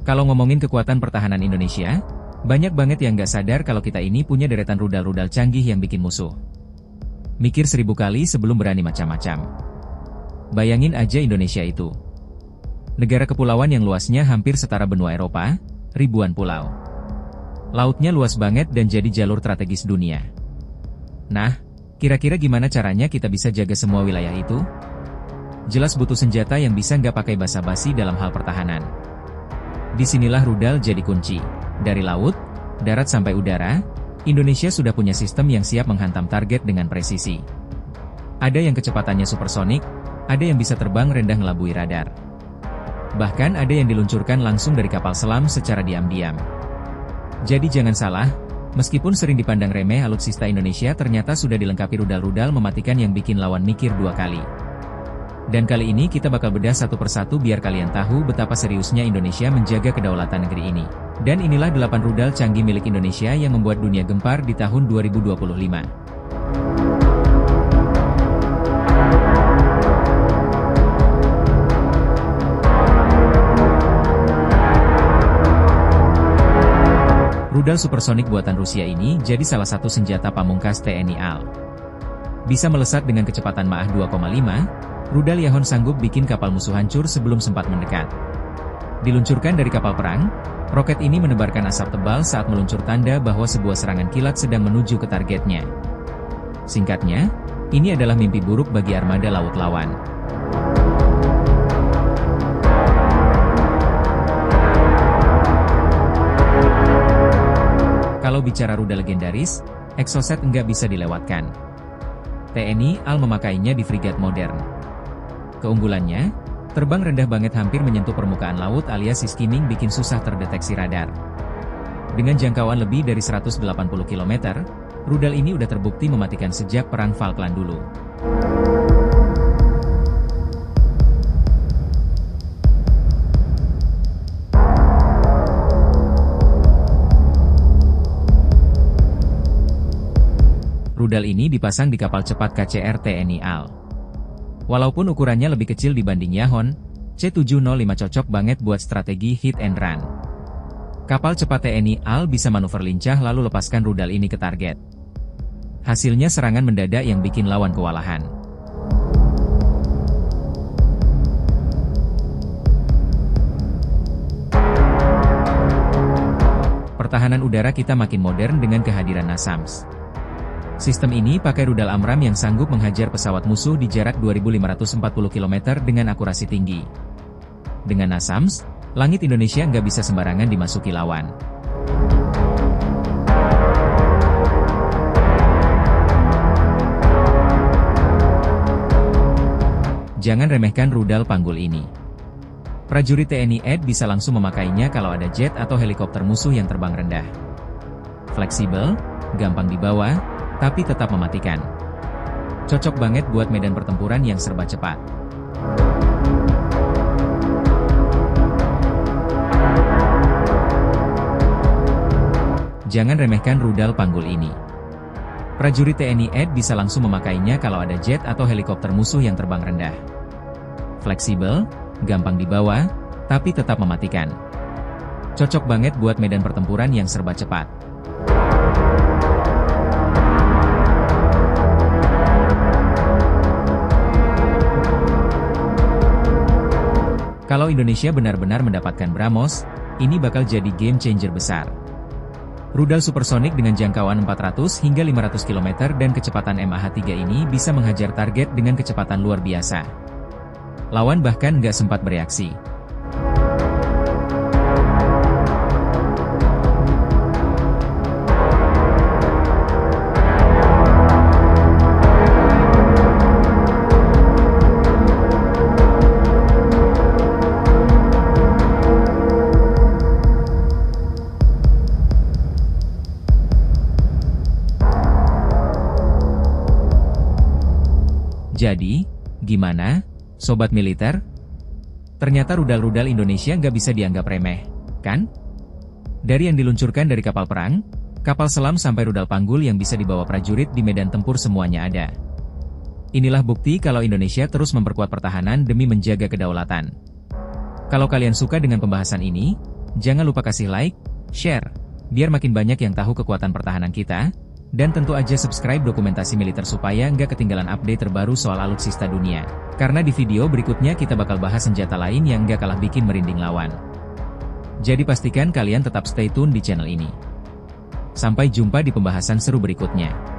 Kalau ngomongin kekuatan pertahanan Indonesia, banyak banget yang nggak sadar kalau kita ini punya deretan rudal-rudal canggih yang bikin musuh mikir 1000 kali sebelum berani macam-macam. Bayangin aja Indonesia itu negara kepulauan yang luasnya hampir setara benua Eropa, ribuan pulau. Lautnya luas banget dan jadi jalur strategis dunia. Nah, kira-kira gimana caranya kita bisa jaga semua wilayah itu? Jelas butuh senjata yang bisa nggak pakai basa-basi dalam hal pertahanan. Disinilah rudal jadi kunci. Dari laut, darat sampai udara, Indonesia sudah punya sistem yang siap menghantam target dengan presisi. Ada yang kecepatannya supersonik, ada yang bisa terbang rendah ngelabui radar. Bahkan ada yang diluncurkan langsung dari kapal selam secara diam-diam. Jadi jangan salah, meskipun sering dipandang remeh, alutsista Indonesia ternyata sudah dilengkapi rudal-rudal mematikan yang bikin lawan mikir 2 kali. Dan kali ini kita bakal bedah satu persatu biar kalian tahu betapa seriusnya Indonesia menjaga kedaulatan negeri ini. Dan inilah 8 rudal canggih milik Indonesia yang membuat dunia gempar di tahun 2025. Rudal supersonik buatan Rusia ini jadi salah satu senjata pamungkas TNI AL. Bisa melesat dengan kecepatan Mach 2,5, rudal Yahon sanggup bikin kapal musuh hancur sebelum sempat mendekat. Diluncurkan dari kapal perang, roket ini menebarkan asap tebal saat meluncur, tanda bahwa sebuah serangan kilat sedang menuju ke targetnya. Singkatnya, ini adalah mimpi buruk bagi armada laut lawan. Kalau bicara rudal legendaris, Exocet nggak bisa dilewatkan. TNI AL memakainya di frigat modern. Keunggulannya, terbang rendah banget, hampir menyentuh permukaan laut alias si skimming, bikin susah terdeteksi radar. Dengan jangkauan lebih dari 180 km, rudal ini udah terbukti mematikan sejak Perang Falkland dulu. Rudal ini dipasang di kapal cepat KCR TNI AL. Walaupun ukurannya lebih kecil dibanding Yahon, C705 cocok banget buat strategi hit and run. Kapal cepat TNI AL bisa manuver lincah lalu lepaskan rudal ini ke target. Hasilnya serangan mendadak yang bikin lawan kewalahan. Pertahanan udara kita makin modern dengan kehadiran NASAMS. Sistem ini pakai rudal AMRAAM yang sanggup menghajar pesawat musuh di jarak 2540 km dengan akurasi tinggi. Dengan NASAMS, langit Indonesia nggak bisa sembarangan dimasuki lawan. Jangan remehkan rudal panggul ini. Prajurit TNI AD bisa langsung memakainya kalau ada jet atau helikopter musuh yang terbang rendah. Fleksibel, gampang dibawa, tapi tetap mematikan. Cocok banget buat medan pertempuran yang serba cepat. Jangan remehkan rudal panggul ini. Prajurit TNI AD bisa langsung memakainya kalau ada jet atau helikopter musuh yang terbang rendah. Fleksibel, gampang dibawa, tapi tetap mematikan. Cocok banget buat medan pertempuran yang serba cepat. Kalau Indonesia benar-benar mendapatkan BrahMos, ini bakal jadi game changer besar. Rudal supersonik dengan jangkauan 400 hingga 500 km dan kecepatan Mach 3 ini bisa menghajar target dengan kecepatan luar biasa. Lawan bahkan nggak sempat bereaksi. Jadi, gimana, sobat militer? Ternyata rudal-rudal Indonesia nggak bisa dianggap remeh, kan? Dari yang diluncurkan dari kapal perang, kapal selam sampai rudal panggul yang bisa dibawa prajurit di medan tempur, semuanya ada. Inilah bukti kalau Indonesia terus memperkuat pertahanan demi menjaga kedaulatan. Kalau kalian suka dengan pembahasan ini, Jangan lupa kasih like, share, biar makin banyak yang tahu kekuatan pertahanan kita, dan tentu aja subscribe Dokumentasi Militer supaya nggak ketinggalan update terbaru soal alutsista dunia. Karena di video berikutnya kita bakal bahas senjata lain yang nggak kalah bikin merinding lawan. Jadi pastikan kalian tetap stay tune di channel ini. Sampai jumpa di pembahasan seru berikutnya.